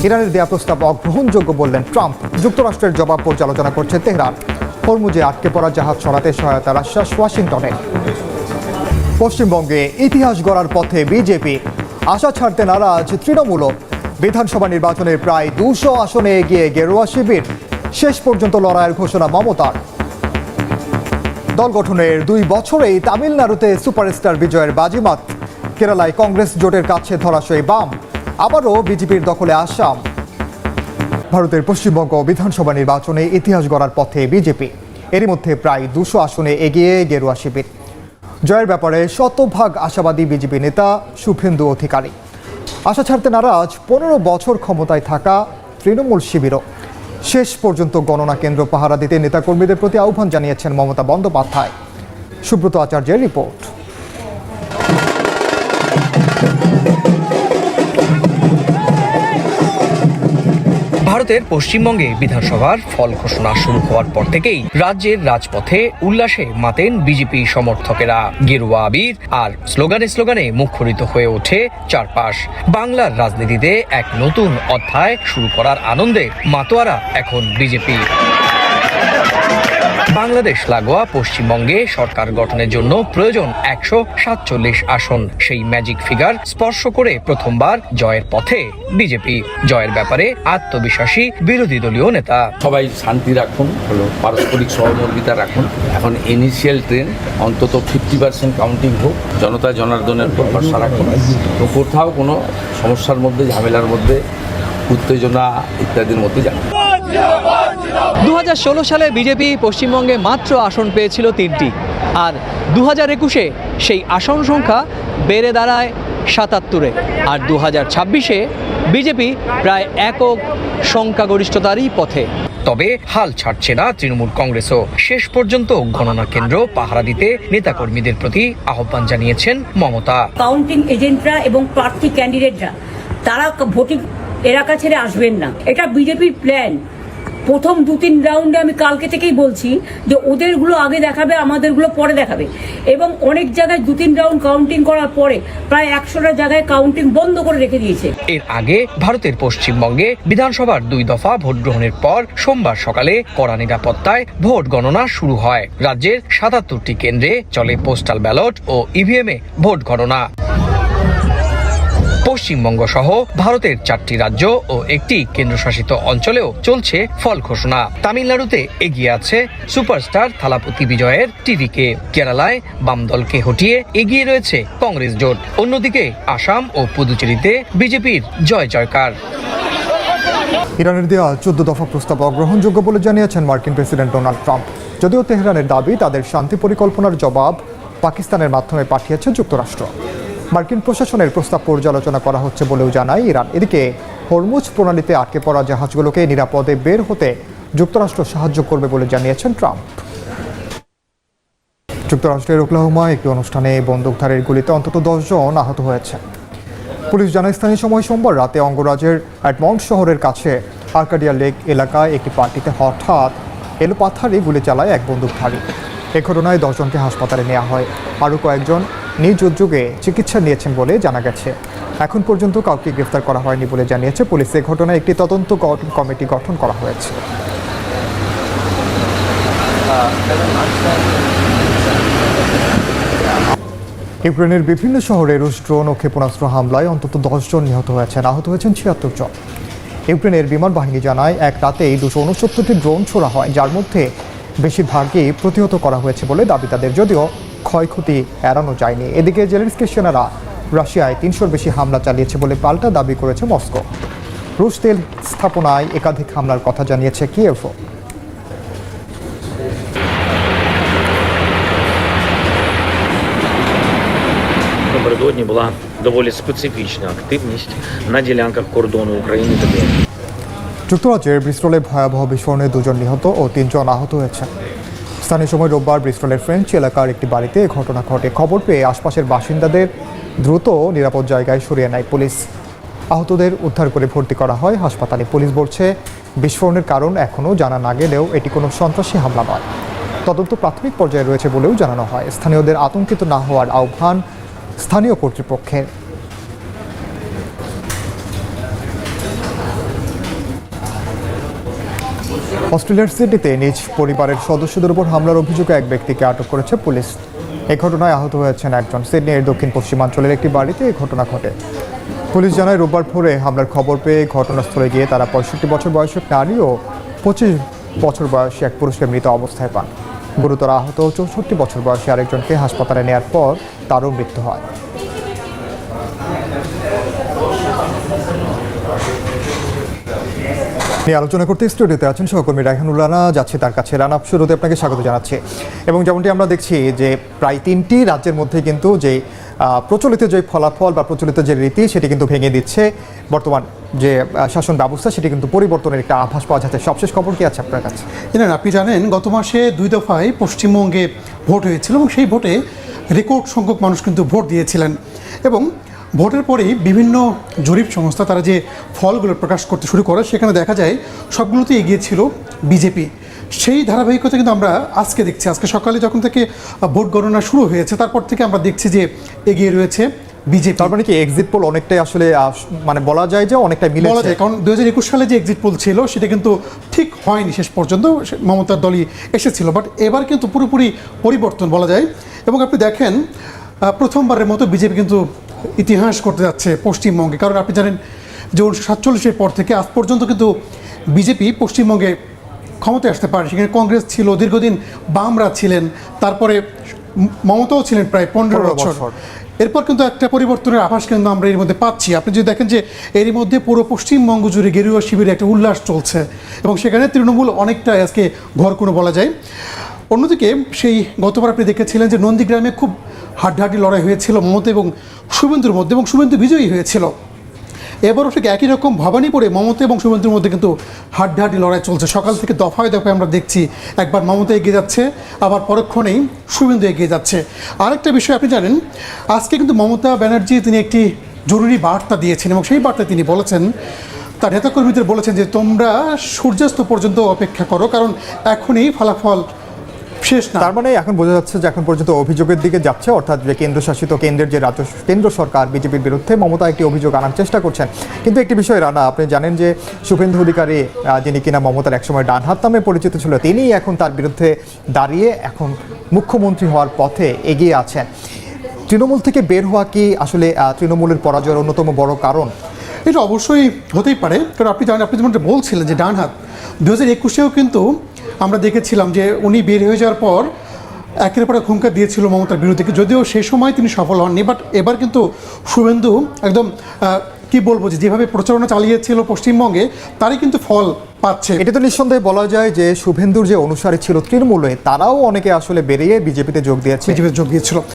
ইরানের দেয়া প্রস্তাব অগ্রহণযোগ্য বললেন ট্রাম্প। যুক্তরাষ্ট্রের জবাব পর্যালোচনা করছে তেহরান। হরমুজে আটকে পড়া জাহাজ সরাতে সহায়তার আশ্বাস ওয়াশিংটনের। পশ্চিমবঙ্গে ইতিহাস গড়ার পথে বিজেপি, আশা ছাড়তে নারাজ তৃণমূলও। বিধানসভা নির্বাচনের প্রায় 200 আসনে এগিয়ে গেরুয়া শিবির, শেষ পর্যন্ত লড়াইয়ের ঘোষণা মমতার। দল গঠনের 2 বছরেই তামিলনাড়ুতে সুপারস্টার বিজয়ের বাজিমাত। কেরালায় কংগ্রেস জোটের কাছে ধরাশয়ী বাম, আবারও বিজেপির দখলে আসাম। ভারতের পশ্চিমবঙ্গ বিধানসভা নির্বাচনে ইতিহাস গড়ার পথে বিজেপি, এরই মধ্যে প্রায় 200 আসনে এগিয়ে গেরুয়া শিবির। জয়ের ব্যাপারে শতভাগ আশাবাদী বিজেপি নেতা শুভেন্দু অধিকারী। আশা ছাড়তে নারাজ 15 বছর ক্ষমতায় থাকা তৃণমূল শিবিরও। শেষ পর্যন্ত গণনা কেন্দ্র পাহারা দিতে নেতাকর্মীদের প্রতি আহ্বান জানিয়েছেন মমতা বন্দ্যোপাধ্যায়। সুব্রত আচার্যের রিপোর্ট। ভারতের পশ্চিমবঙ্গে বিধানসভার ফল ঘোষণা শুরু হওয়ার পর থেকেই রাজ্যের রাজপথে উল্লাসে মাতেন বিজেপি সমর্থকেরা। গেরুয়া আবির আর স্লোগানে স্লোগানে মুখরিত হয়ে ওঠে চারপাশ। বাংলার রাজনীতিতে এক নতুন অধ্যায় শুরু করার আনন্দে মাতোয়ারা এখন বিজেপি। বাংলাদেশ লাগোয়া পশ্চিমবঙ্গে সরকার গঠনের জন্য প্রয়োজন 147 আসন। সেই ম্যাজিক ফিগার স্পর্শ করে প্রথমবার জয়ের পথে বিজেপি। জয়ের ব্যাপারে আত্মবিশ্বাসী বিরোধী দলীয় নেতা। সবাই শান্তি রাখুন, হলো পারস্পরিক সহমর্মিতা রাখুন। এখন ইনিশিয়াল ট্রেন অন্তত 50% কাউন্টিং হোক, জনতা জনার্দনের উপর ভরসা রাখুন। তো কোথাও কোনো সমস্যার মধ্যে, ঝামেলার মধ্যে, উত্তেজনা ইত্যাদির মধ্যে যান। 2016 সালে বিজেপি পশ্চিমবঙ্গে মাত্র আসন পেয়েছিল 3টি, আর 2021-এ সেই আসন সংখ্যা বেড়ে দাঁড়ায় 77-এ। আর 2026-এ বিজেপি প্রায় একক সংখ্যাগরিষ্ঠতারই পথে। তবে হাল ছাড়ছে না তৃণমূল কংগ্রেসও। শেষ পর্যন্ত গণনা কেন্দ্র পাহারা দিতে নেতাকর্মীদের প্রতি আহ্বান জানিয়েছেন মমতা। কাউন্টিং এজেন্টরা এবং প্রার্থী ক্যান্ডিডেটরা তারা ভোটিং এলাকা ছেড়ে আসবেন না, এটা বিজেপির প্ল্যান। প্রথম 2-3 রাউন্ডে আমি কালকে থেকেই বলছি যে ওদেরগুলো আগে দেখাবে, আমাদেরগুলো পরে দেখাবে। এবং অনেক জায়গায় 2-3 রাউন্ড কাউন্টিং করার পরে প্রায় 100টা জায়গায় কাউন্টিং বন্ধ করে রেখে দিয়েছে। এর আগে ভারতের পশ্চিমবঙ্গে বিধানসভার 2 দফা ভোট গ্রহণের পর সোমবার সকালে কড়া নিরাপত্তায় ভোট গণনা শুরু হয়। রাজ্যের 77টি কেন্দ্রে চলে পোস্টাল ব্যালট ও ইভিএমে ভোট গণনা। পশ্চিমবঙ্গ সহ ভারতের 4টি রাজ্য ও একটি কেন্দ্রশাসিত অঞ্চলেও চলছে ফল ঘোষণা। তামিলনাড়ুতে এগিয়ে আছে সুপারস্টার থালাপতি বিজয়ের টিভিকে। কেরালায় বাম দলকে হটিয়ে এগিয়ে রয়েছে কংগ্রেস জোট। অন্যদিকে আসাম ও পুদুচেরিতে বিজেপির জয় জয়কার। ইরানের দেওয়া 14 দফা প্রস্তাব অগ্রহণযোগ্য বলে জানিয়েছেন মার্কিন প্রেসিডেন্ট ডোনাল্ড ট্রাম্প। যদিও তেহরানের দাবি তাদের শান্তি পরিকল্পনার জবাব পাকিস্তানের মাধ্যমে পাঠিয়েছে যুক্তরাষ্ট্র। মার্কিন প্রশাসনের প্রস্তাব পর্যালোচনা করা হচ্ছে বলেও জানায় ইরান। এদিকে হরমুজ প্রণালীতে আটকে পড়া জাহাজগুলোকে নিরাপদে বের হতে যুক্তরাষ্ট্র সাহায্য করবে বলে জানিয়েছেন ট্রাম্প। যুক্তরাষ্ট্রের ওকলাহোমায় একটি অনুষ্ঠানে বন্দুকধারীর গুলিতে অন্তত 10 জন আহত হয়েছে। পুলিশ জানায় স্থানীয় সময় সোমবার রাতে অঙ্গরাজ্যের অ্যাডমন্ড শহরের কাছে আর্কাডিয়া লেক এলাকায় একটি পার্টিতে হঠাৎ এলোপাথারি গুলি চালায় এক বন্দুকধারী। এ ঘটনায় 10 জনকে হাসপাতালে নেওয়া হয়। আরও কয়েকজন নিজ উদ্যোগে চিকিৎসা নিয়েছেন বলে জানা গেছে। এখন পর্যন্ত কাউকে গ্রেফতার করা হয়নি বলে জানিয়েছে পুলিশ। এ ঘটনায় একটি তদন্ত কমিটি গঠন করা হয়েছে। ইউক্রেনের বিভিন্ন শহরে রুশ ড্রোন ও ক্ষেপণাস্ত্র হামলায় অন্তত 10 জন নিহত হয়েছেন, আহত হয়েছেন 76 জন। ইউক্রেনের বিমান বাহিনী জানায় এক রাতেই 269টি ড্রোন ছোড়া হয়, যার মধ্যে বেশিরভাগই প্রতিহত করা হয়েছে বলে দাবি তাদের, যদিও ক্ষয়ক্ষতি এড়ানো যায়নি। এদিকে জেলেনস্কির সেনারা রাশিয়ায় 300-র বেশি হামলা চালিয়েছে বলে পাল্টা দাবি করেছে মস্কো। রুশ তেল স্থাপনায় একাধিক হামলার কথা জানিয়েছে কিয়েভও। Напередодні була доволі специфічна активність на ділянках кордону України та Білорусі. যুক্তরাজ্যের ব্রিস্টলে ভয়াবহ বিস্ফোরণে 2 জন নিহত ও 3 জন আহত হয়েছেন। স্থানীয় সময় রোববার ব্রিস্টলের ফ্রেঞ্চ এলাকার একটি বাড়িতে ঘটনা ঘটে। খবর পেয়ে আশপাশের বাসিন্দাদের দ্রুত নিরাপদ জায়গায় সরিয়ে নেয় পুলিশ। আহতদের উদ্ধার করে ভর্তি করা হয় হাসপাতালে। পুলিশ বলছে বিস্ফোরণের কারণ এখনও জানা না গেলেও এটি কোনো সন্ত্রাসী হামলা নয়। তদন্ত প্রাথমিক পর্যায়ে রয়েছে বলেও জানানো হয়। স্থানীয়দের আতঙ্কিত না হওয়ার আহ্বান স্থানীয় কর্তৃপক্ষের। অস্ট্রেলিয়ার সিডনিতে নিজ পরিবারের সদস্যদের উপর হামলার অভিযোগে এক ব্যক্তিকে আটক করেছে পুলিশ। এই ঘটনায় আহত হয়েছেন একজন। সিডনির দক্ষিণ পশ্চিমাঞ্চলের একটি বাড়িতে এই ঘটনা ঘটে। পুলিশ জানায় রোববার ভোরে হামলার খবর পেয়ে ঘটনাস্থলে গিয়ে তারা 65 বছর বয়সী এক নারী ও 25 বছর বয়সী এক পুরুষকে মৃত অবস্থায় পান। গুরুতর আহত 64 বছর বয়সী আরেকজনকে হাসপাতালে নেওয়ার পর তারও মৃত্যু হয়। নিয়ে আলোচনা করতে স্টুডিওতে আছেন সহকর্মী রায়হানুল রানা, যাচ্ছে তার কাছে। রানা, শুরুতে আপনাকে স্বাগত জানাচ্ছি। এবং যেমনটি আমরা দেখছি যে প্রায় 3টি রাজ্যের মধ্যে কিন্তু যে প্রচলিত যে ফলাফল বা প্রচলিত যে রীতি সেটি কিন্তু ভেঙে দিচ্ছে বর্তমান যে শাসন ব্যবস্থা, সেটি কিন্তু পরিবর্তনের একটা আভাস পাওয়া যাচ্ছে। সবশেষ খবর কি আছে আপনার কাছে? আপনি জানেন গত মাসে 2 দফায় পশ্চিমবঙ্গে ভোট হয়েছিল এবং সেই ভোটে রেকর্ড সংখ্যক মানুষ কিন্তু ভোট দিয়েছিলেন। এবং ভোটের পরেই বিভিন্ন জরিপ সংস্থা তারা যে ফলগুলো প্রকাশ করতে শুরু করে সেখানে দেখা যায় সবগুলোতে এগিয়ে ছিল বিজেপি। সেই ধারাবাহিকতা কিন্তু আমরা আজকে দেখছি। আজকে সকালে যখন থেকে ভোট গণনা শুরু হয়েছে তারপর থেকে আমরা দেখছি যে এগিয়ে রয়েছে বিজেপি। তার মানে কি এক্সিট পোল অনেকটাই আসলে মানে বলা যায় যে অনেকটাই মিলে বলা যায়, কারণ 2021 সালে যে এক্সিট পোল ছিল সেটা কিন্তু ঠিক হয়নি, শেষ পর্যন্ত মমতার দলই এসেছিল। বাট এবার কিন্তু পুরোপুরি পরিবর্তন বলা যায়। এবং আপনি দেখেন প্রথমবারের মতো বিজেপি কিন্তু ইতিহাস করতে যাচ্ছে পশ্চিমবঙ্গে। কারণ আপনি জানেন যে 1947-এর পর থেকে আজ পর্যন্ত কিন্তু বিজেপি পশ্চিমবঙ্গে ক্ষমতায় আসতে পারে। সেখানে কংগ্রেস ছিল, দীর্ঘদিন বামরা ছিলেন, তারপরে মমতাও ছিলেন প্রায় 15 বছর। এরপর কিন্তু একটা পরিবর্তনের আভাস কিন্তু আমরা এর মধ্যে পাচ্ছি। আপনি যদি দেখেন যে এরই মধ্যে পুরো পশ্চিমবঙ্গ জুড়ে গেরুয়া শিবিরে একটা উল্লাস চলছে এবং সেখানে তৃণমূল অনেকটা আজকে ঘরকুনো বলা যায়। অন্যদিকে সেই গতবার আপনি দেখেছিলেন যে নন্দীগ্রামে খুব হাড্ডাহাড্ডি লড়াই হয়েছিল মমতা এবং শুভেন্দুর মধ্যে এবং শুভেন্দু বিজয়ী হয়েছিল। এবারও ঠিক একই রকম ভবানীপুরে মমতা এবং শুভেন্দুর মধ্যে কিন্তু হাড্ডাহাড্ডি লড়াই চলছে। সকাল থেকে দফায় দফায় আমরা দেখছি একবার মমতা এগিয়ে যাচ্ছে, আবার পরক্ষণেই শুভেন্দু এগিয়ে যাচ্ছে। আরেকটা বিষয় আপনি জানেন, আজকে কিন্তু মমতা ব্যানার্জি তিনি একটি জরুরি বার্তা দিয়েছেন এবং সেই বার্তায় তিনি বলেছেন, তার নেতাকর্মীদের বলেছেন যে তোমরা সূর্যাস্ত পর্যন্ত অপেক্ষা করো, কারণ এখনই ফলাফল শেষ না। তার মানে এখন বোঝা যাচ্ছে যে এখন পর্যন্ত অভিযোগের দিকে যাচ্ছে, অর্থাৎ যে কেন্দ্রশাসিত কেন্দ্রের যে কেন্দ্র সরকার বিজেপির বিরুদ্ধে মমতা একটি অভিযোগ আনার চেষ্টা করছেন। কিন্তু একটি বিষয় রানা, আপনি জানেন যে শুভেন্দু অধিকারী যিনি কিনা মমতার একসময় ডান হাত নামে পরিচিত ছিল, তিনি এখন তার বিরুদ্ধে দাঁড়িয়ে এখন মুখ্যমন্ত্রী হওয়ার পথে এগিয়ে আছেন। তৃণমূল থেকে বের হওয়া কি আসলে তৃণমূলের পরাজয়ের অন্যতম বড় কারণ? এটা অবশ্যই হতেই পারে, কারণ আপনি জানেন, আপনি যেমন বলছিলেন যে ডান হাত 2021-এও কিন্তু আমরা দেখেছিলাম যে উনি বের হয়ে যাওয়ার পর একের পর এক হুঙ্কার দিয়েছিল মমতার বিরুদ্ধে, যদিও সেই সময় তিনি সফল হননি। বাট এবার কিন্তু শুভেন্দু একদম কি বলবো যে যেভাবে প্রচারণা চালিয়েছিল পশ্চিমবঙ্গে তারই কিন্তু ফল পাচ্ছে। এটা তো নিঃসন্দেহে বলা যায় যে শুভেন্দুর যে অনুসারী ছিল তৃণমূলে, তারাও অনেকে আসলে বেরিয়ে বিজেপিতে যোগ দিয়েছিল।